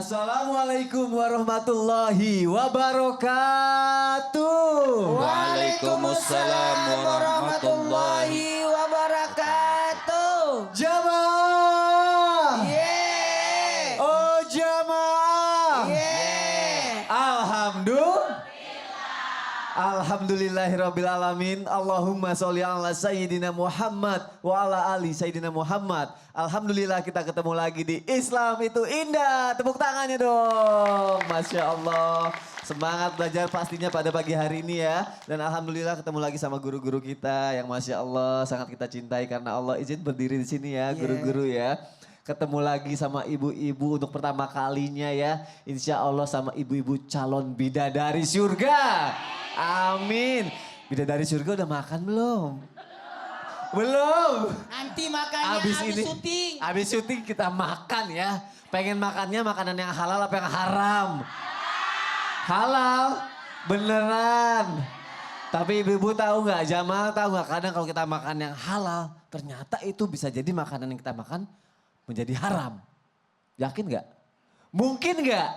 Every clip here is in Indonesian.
Assalamualaikum warahmatullahi wabarakatuh. Waalaikumsalam warahmatullahi wabarakatuh. Jamaah. Yeay. Oh jamaah. Yeay. Alhamdulillahirrabbilalamin. Allahumma sholli ala Sayyidina Muhammad wa ala ali Sayyidina Muhammad. Alhamdulillah kita ketemu lagi di Islam itu indah. Tepuk tangannya dong. Masya Allah. Semangat belajar pastinya pada pagi hari ini ya. Dan alhamdulillah ketemu lagi sama guru-guru kita yang Masya Allah sangat kita cintai karena Allah izin berdiri di sini ya guru-guru ya. Ketemu lagi sama ibu-ibu untuk pertama kalinya ya. Insya Allah sama ibu-ibu calon bidadari surga. Amin. Bidadari surga udah makan belum? Belum. Nanti makannya habis syuting. Habis syuting kita makan ya. Pengen makannya makanan yang halal apa yang haram? Halal. Beneran. Tapi ibu-ibu tahu nggak, jamaah tahu nggak, kadang kalau kita makan yang halal, ternyata itu bisa jadi makanan yang kita makan menjadi haram. Yakin nggak? Mungkin nggak?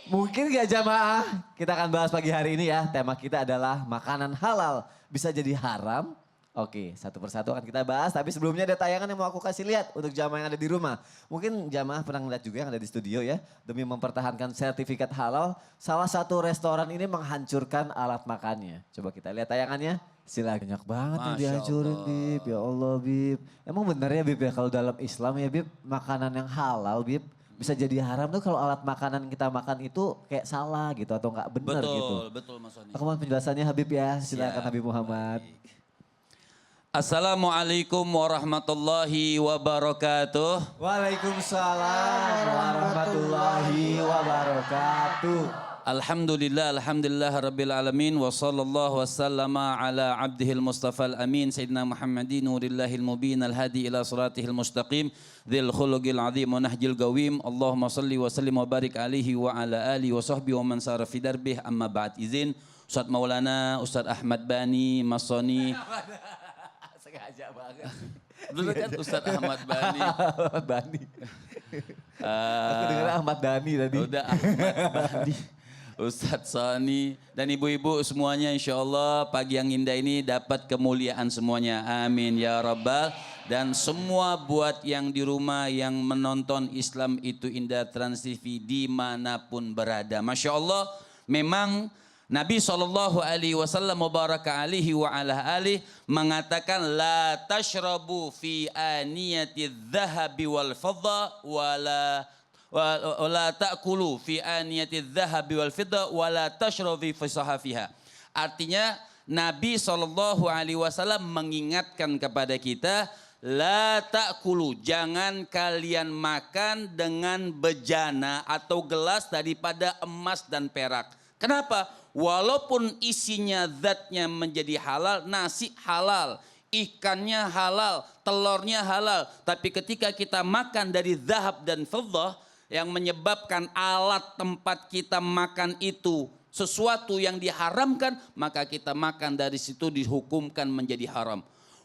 Mungkin nggak jamaah? Kita akan bahas pagi hari ini ya. Tema kita adalah makanan halal bisa jadi haram. Oke, satu persatu akan kita bahas. Tapi sebelumnya ada tayangan yang mau aku kasih lihat untuk jamaah yang ada di rumah. Mungkin jamaah pernah ngeliat juga yang ada di studio ya. Demi mempertahankan sertifikat halal, salah satu restoran ini menghancurkan alat makannya. Coba kita lihat tayangannya. Silakan. Banyak banget yang dihancurin Bib. Ya Allah Bib. Emang bener ya Bib ya kalau dalam Islam ya Bib, makanan yang halal Bib bisa jadi haram tuh kalau alat makanan kita makan itu kayak salah gitu atau nggak benar gitu. Betul Mas Soni. Aku mohon penjelasannya Habib ya. Silakan Siap, Habib Muhammad. baik. Assalamualaikum warahmatullahi wabarakatuh. Waalaikumsalam warahmatullahi wabarakatuh. Alhamdulillah rabbil alamin wa sallallahu wasallama ala abdihil mustafal amin sayyidina Muhammadin nurillahil mubin al-hadi ila siratihil mustaqim dzil khuluqil azim wa nahjil qawim. Allahumma salli wa sallim wa barik alaihi wa ala alihi wa sahbihi wa man sara fi darbih amma ba'd. Izin Ustaz Maulana, Ustaz Ahmad Bani, Mas Soni. Sengaja banget. Dulu kan Ustaz Ahmad Bani. Ahmad Bani. Aku dengar Ahmad Dhani tadi. Udah Ahmad Bani. Ustadz Soni dan ibu-ibu semuanya insya Allah pagi yang indah ini dapat kemuliaan semuanya. Amin ya Rabbal. Dan semua buat yang di rumah yang menonton Islam itu Indah Trans TV dimanapun berada. Masya Allah memang Nabi SAW mubaraka alihi wa ala alihi mengatakan la tashrabu fi aniyati dhahabi wal fadda wala ta'kulu fi aniyati dhahabi wal fidda wala tashrabu fi sahafiha. Artinya Nabi SAW mengingatkan kepada kita la ta'kulu, jangan kalian makan dengan bejana atau gelas daripada emas dan perak. Kenapa? Walaupun isinya zatnya menjadi halal, nasi halal, ikannya halal, telurnya halal. Tapi ketika kita makan dari zahab dan fiddah yang menyebabkan alat tempat kita makan itu sesuatu yang diharamkan, maka kita makan dari situ dihukumkan menjadi haram.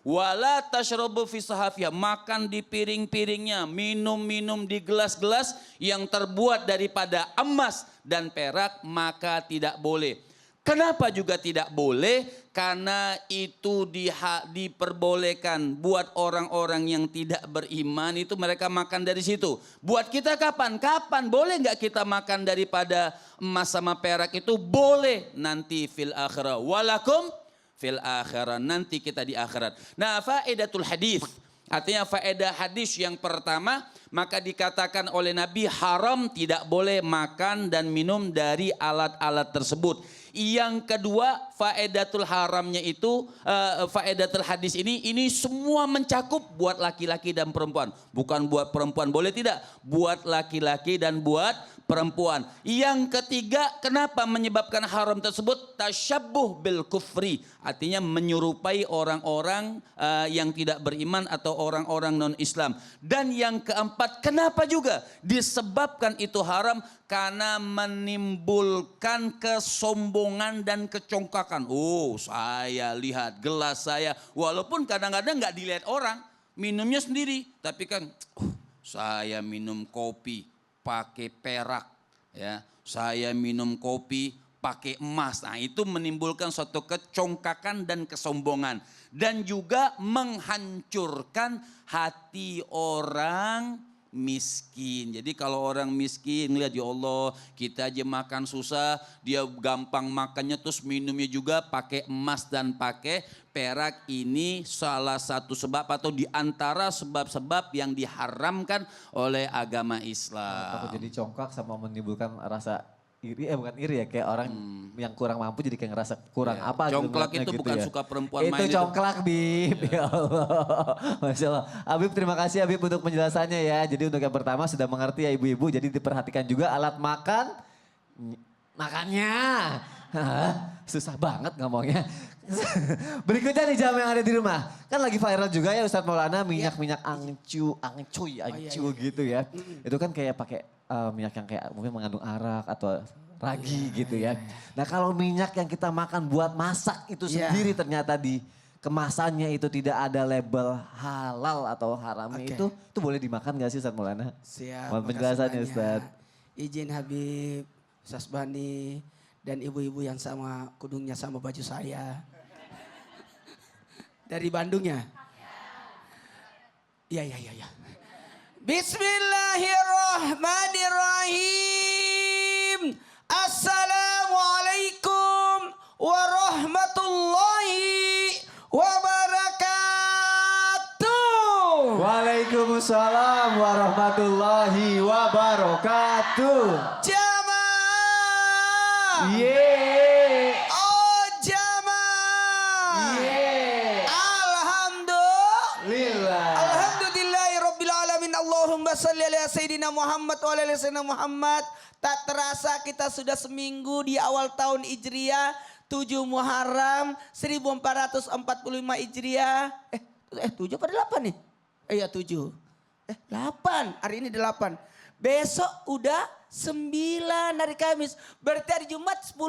Wala tashrabu fi sahafiyah, makan di piring-piringnya, minum-minum di gelas-gelas yang terbuat daripada emas dan perak, maka tidak boleh. Kenapa juga tidak boleh? Karena itu diperbolehkan buat orang-orang yang tidak beriman, itu mereka makan dari situ. Buat kita kapan? Kapan? Boleh nggak kita makan daripada emas sama perak itu? Boleh nanti fil akhirah. Walakum fil akhirat, nanti kita di akhirat. Nah, faedatul hadis, artinya faedah hadis yang pertama, maka dikatakan oleh Nabi haram, tidak boleh makan dan minum dari alat-alat tersebut. Yang kedua, faedatul haramnya itu, faedatul hadis ini semua mencakup buat laki-laki dan perempuan. Bukan buat perempuan boleh tidak, buat laki-laki dan buat perempuan. Yang ketiga, kenapa menyebabkan haram tersebut? Tasyabbuh bil kufri, artinya menyerupai orang-orang yang tidak beriman atau orang-orang non-Islam. Dan yang keempat, kenapa juga disebabkan itu haram? Karena menimbulkan kesombongan dan kecongkakan. Oh, saya lihat gelas saya, walaupun kadang-kadang nggak dilihat orang, minumnya sendiri, tapi kan saya minum kopi. pakai perak, ya. Saya minum kopi pakai emas. Nah, itu menimbulkan suatu kecongkakan dan kesombongan dan juga menghancurkan hati orang miskin. Jadi kalau orang miskin lihat, ya Allah, kita aja makan susah, dia gampang makannya terus minumnya juga pakai emas dan pakai perak. Ini salah satu sebab atau di antara sebab-sebab yang diharamkan oleh agama Islam. Takut jadi congkak sama menimbulkan rasa iri, bukan iri ya, kayak orang yang kurang mampu jadi kayak ngerasa kurang apa gitu. Congklak itu gitu bukan ya. suka perempuan Itu main congklak, Bib. Ya Allah. Masya Allah. Habib, terima kasih Habib untuk penjelasannya ya. Jadi untuk yang pertama sudah mengerti ya ibu-ibu, jadi diperhatikan juga alat makannya. Hah, susah banget ngomongnya. Berikutnya nih jam yang ada di rumah. Kan lagi viral juga ya Ustadz Maulana, minyak-minyak angcuy gitu ya. Itu kan kayak pakai minyak yang kayak mungkin mengandung arak atau ragi gitu ya. Nah kalau minyak yang kita makan buat masak itu sendiri ternyata di kemasannya itu tidak ada label halal atau haramnya itu boleh dimakan gak sih Ustadz Maulana? Siap. Mohon penjelasannya Ustadz. Izin Habib, Ustadz Bani dan ibu-ibu yang sama kudungnya sama baju saya. Dari Bandung ya? Iya. Bismillahirrahmanirrahim. Assalamualaikum warahmatullahi wabarakatuh. Waalaikumsalam warahmatullahi wabarakatuh. Jamaah. Yeay. Oh jamaah. Yeay. Alhamdulillah. Lillah. Alhamdulillahirrabbilalamin. Allahumma salli ala Sayyidina Muhammad wa ala Sayyidina Muhammad. Tak terasa kita sudah seminggu di awal tahun Hijriah. 7 Muharram 1445 Hijriah. 7 apa 8 nih? Iya 7. 8. Hari ini 8. Besok udah 9 hari Kamis. Berarti hari Jumat 10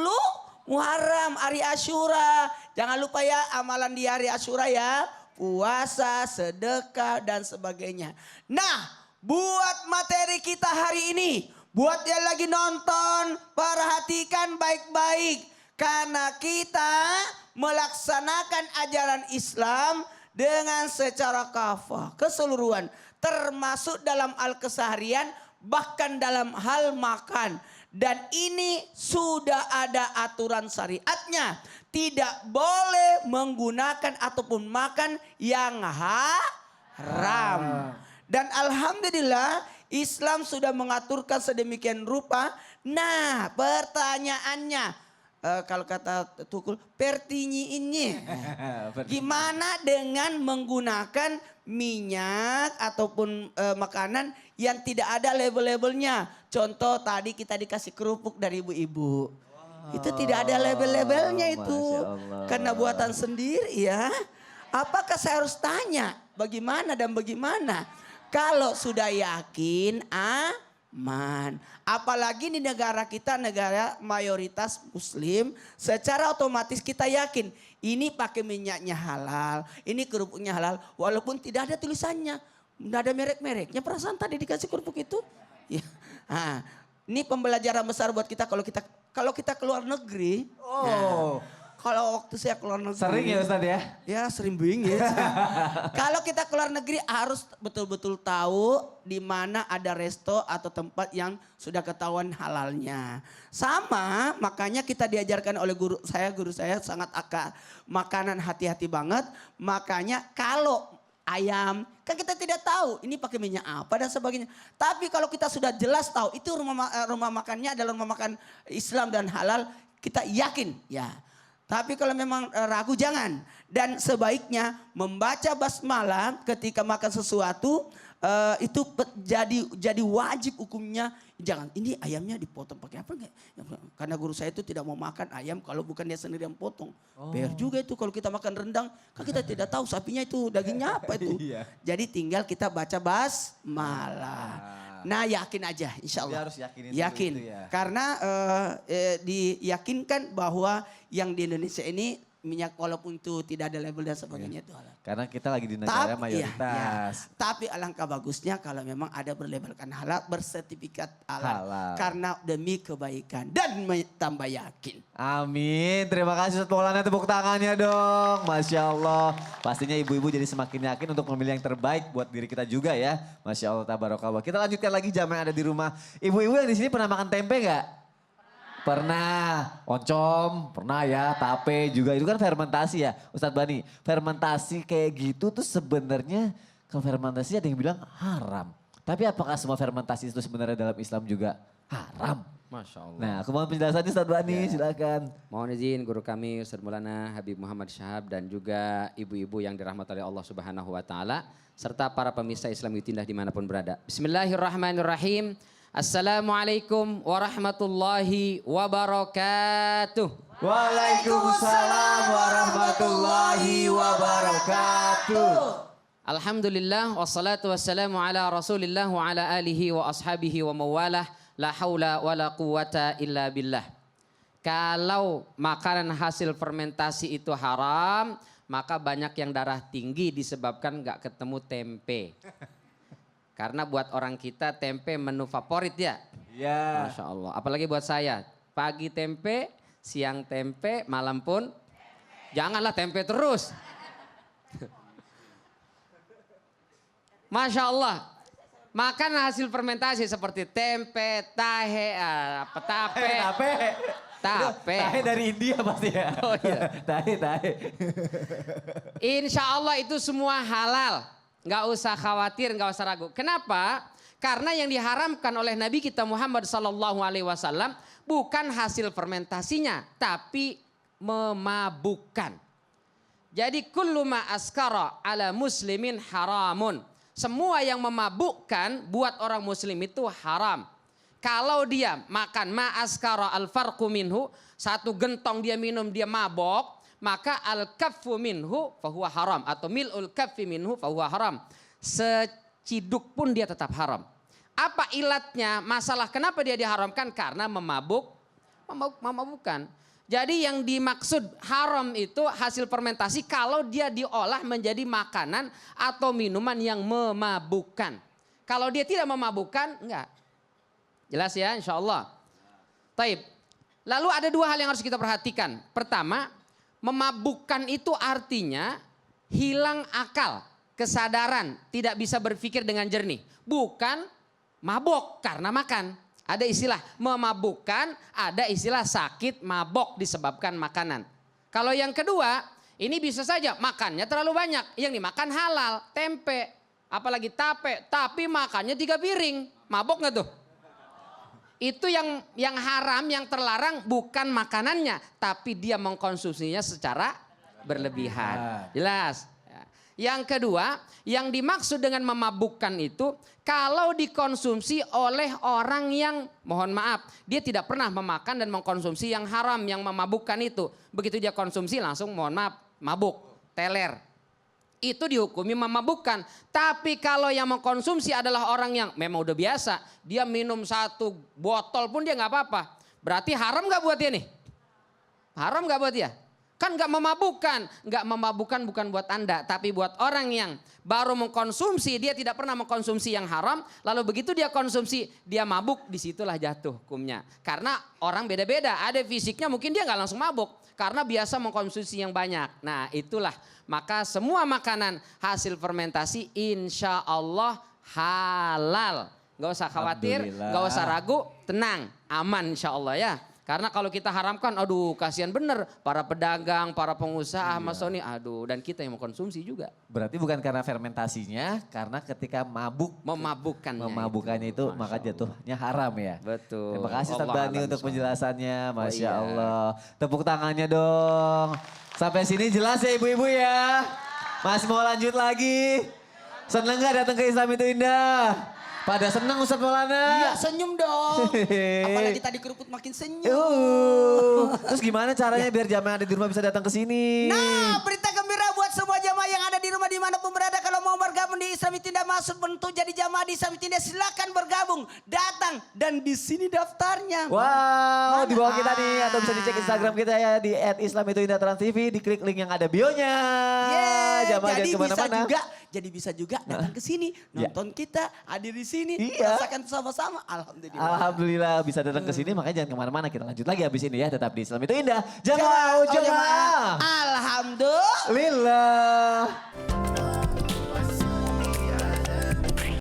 Muharram, hari Asyura. Jangan lupa ya amalan di hari Asyura ya. Puasa, sedekah dan sebagainya. Nah, buat materi kita hari ini. Buat yang lagi nonton, perhatikan baik-baik. Karena kita melaksanakan ajaran Islam dengan secara kafah, keseluruhan. Termasuk dalam al-keseharian, bahkan dalam hal makan. Dan ini sudah ada aturan syariatnya. Tidak boleh menggunakan ataupun makan yang haram. Dan alhamdulillah Islam sudah mengaturkan sedemikian rupa. Nah pertanyaannya. Kalau kata Tukul, pertinyiinnya. Gimana dengan menggunakan minyak ataupun makanan yang tidak ada label-labelnya. Contoh tadi kita dikasih kerupuk dari ibu-ibu. Itu tidak ada label-labelnya itu. Karena buatan sendiri ya. Apakah saya harus tanya bagaimana dan bagaimana? Kalau sudah yakin aman. Apalagi di negara kita, negara mayoritas muslim, secara otomatis kita yakin ini pakai minyaknya halal, ini kerupuknya halal, walaupun tidak ada tulisannya, tidak ada merek-mereknya. Perasaan tadi dikasih kerupuk itu, ya. Nah, ini pembelajaran besar buat kita kalau kita keluar negeri. Oh. Nah, kalau waktu saya keluar negeri. Sering ya Ustadz ya? Ya sering bingit. Kalau kita keluar negeri harus betul-betul tahu di mana ada resto atau tempat yang sudah ketahuan halalnya. Sama makanya kita diajarkan oleh guru saya sangat makanan hati-hati banget. Makanya kalau ayam kan kita tidak tahu ini pakai minyak apa dan sebagainya. Tapi kalau kita sudah jelas tahu itu rumah makannya adalah rumah makan Islam dan halal, kita yakin ya. Tapi kalau memang ragu jangan. Dan sebaiknya membaca basmalah ketika makan sesuatu itu jadi wajib hukumnya. Jangan ini ayamnya dipotong pakai apa enggak? Karena guru saya itu tidak mau makan ayam kalau bukan dia sendiri yang potong. PR juga itu kalau kita makan rendang. Kan kita tidak tahu sapinya itu dagingnya apa itu. Jadi tinggal kita baca basmalah. Nah yakin aja insya Allah. Harus yakinin yakin. Itu ya. Karena diyakinkan bahwa yang di Indonesia ini minyak walaupun itu tidak ada label dan sebagainya itu halal. Karena kita lagi di negara mayoritas. Tapi alangkah bagusnya kalau memang ada berlabelkan halal, bersertifikat halal. Halal. Karena demi kebaikan dan tambah yakin. Amin. Terima kasih Ustaz Maulana, tepuk tangannya dong. Masya Allah. Pastinya ibu-ibu jadi semakin yakin untuk memilih yang terbaik buat diri kita juga ya. Masya Allah, tabarakallah. Kita lanjutkan lagi jamaah yang ada di rumah. Ibu-ibu yang di sini pernah makan tempe nggak? Pernah. Oncom, pernah ya. Tape juga. Itu kan fermentasi ya Ustadz Bani. Fermentasi kayak gitu tuh sebenarnya kalau fermentasi ada yang bilang haram. Tapi apakah semua fermentasi itu sebenarnya dalam Islam juga haram? Masya Allah. Nah, aku mohon penjelasannya Ustadz Bani, silakan. Mohon izin guru kami Ustadz Maulana Habib Muhammad Syahab dan juga ibu-ibu yang dirahmati oleh Allah Subhanahu wa taala serta para pemirsa Islam Yutindah dimanapun berada. Bismillahirrahmanirrahim. Assalamualaikum warahmatullahi wabarakatuh. Waalaikumsalam warahmatullahi wabarakatuh. Alhamdulillah wassalatu wassalamu ala Rasulillah wa ala alihi wa ashabihi wa mawalah. La haula wa la quwata illa billah. Kalau makanan hasil fermentasi itu haram, maka banyak yang darah tinggi disebabkan nggak ketemu tempe. Karena buat orang kita tempe menu favorit ya. Ya. Masya Allah. Apalagi buat saya. Pagi tempe, siang tempe, malam pun. Janganlah tempe terus. Masya Allah. Makan hasil fermentasi seperti tempe, tahe, tape. Tahe dari India pasti ya. Oh iya. Tahe. Insya Allah itu semua halal. Nggak usah khawatir, nggak usah ragu. Kenapa? Karena yang diharamkan oleh Nabi kita Muhammad SAW bukan hasil fermentasinya, tapi memabukkan. Jadi kullu ma askara ala muslimin haramun. Semua yang memabukkan buat orang muslim itu haram. Kalau dia makan ma askara al farqu minhu, satu gentong dia minum dia mabok, maka al-kaffu minhu fahuwa haram. Atau mil'ul kaffi minhu fahuwa haram. Seciduk pun dia tetap haram. Apa ilatnya? Masalah kenapa dia diharamkan? Karena memabukkan. Jadi yang dimaksud haram itu hasil fermentasi kalau dia diolah menjadi makanan atau minuman yang memabukkan. Kalau dia tidak memabukkan, enggak. Jelas ya insya Allah. Taib. Lalu ada dua hal yang harus kita perhatikan. Pertama, memabukkan itu artinya hilang akal, kesadaran, tidak bisa berpikir dengan jernih. Bukan mabok karena makan. Ada istilah memabukkan, ada istilah sakit mabok disebabkan makanan. Kalau yang kedua, ini bisa saja makannya terlalu banyak. Yang dimakan halal, tempe, apalagi tape, tapi makannya 3 piring. Mabok nggak tuh? Itu yang haram, yang terlarang bukan makanannya, tapi dia mengkonsumsinya secara berlebihan. Jelas. Yang kedua, yang dimaksud dengan memabukkan itu kalau dikonsumsi oleh orang yang, mohon maaf, dia tidak pernah memakan dan mengkonsumsi yang haram, yang memabukkan itu. Begitu dia konsumsi langsung, mohon maaf, mabuk, teler. Itu dihukumi memabukkan. Tapi kalau yang mengkonsumsi adalah orang yang memang udah biasa, dia minum 1 botol pun dia nggak apa-apa. Berarti haram nggak buat dia nih? Haram nggak buat dia? Kan nggak memabukkan. Nggak memabukkan bukan buat Anda, tapi buat orang yang baru mengkonsumsi, dia tidak pernah mengkonsumsi yang haram, lalu begitu dia konsumsi, dia mabuk, disitulah jatuh hukumnya. Karena orang beda-beda, ada fisiknya mungkin dia nggak langsung mabuk, karena biasa mengkonsumsi yang banyak. Nah itulah, maka semua makanan hasil fermentasi insya Allah halal. Gak usah khawatir, gak usah ragu, tenang, aman insya Allah ya. Karena kalau kita haramkan, aduh kasihan bener para pedagang, para pengusaha, Mas Sony, aduh dan kita yang mengkonsumsi juga. Berarti bukan karena fermentasinya, karena ketika memabukkannya itu maka jatuhnya haram ya. Betul. Terima kasih Ustaz Bani untuk penjelasannya, Masya iya. Allah. Tepuk tangannya dong. Sampai sini jelas ya ibu-ibu ya. Masih mau lanjut lagi? Seneng gak datang ke Islam itu Indah? Pada seneng Ustaz Maulana? Iya senyum dong. Apalagi tadi keruput makin senyum. Terus gimana caranya biar jamaah ada di rumah bisa datang ke sini? Nah berita gembira buat semua jamaah yang ada di rumah dimanapun berada. Kalau mau mau bergabung di Islam itu Indah Maksud untuk jadi jamaah di Islam itu Indah, silakan bergabung, datang dan di sini daftarnya. Wow, Mana? di bawah kita nih atau bisa dicek Instagram kita ya di @islamituindahtrans.tv, diklik link yang ada bionya. Jamaah Jadi jangan bisa kemana-mana. juga, datang ke sini, nonton kita, hadir di sini, Iya. rasakan sama-sama. Alhamdulillah. Alhamdulillah bisa datang ke sini, makanya jangan kemana-mana, kita lanjut lagi habis ini ya, tetap di Islam itu Indah. Jamaah, jamaah.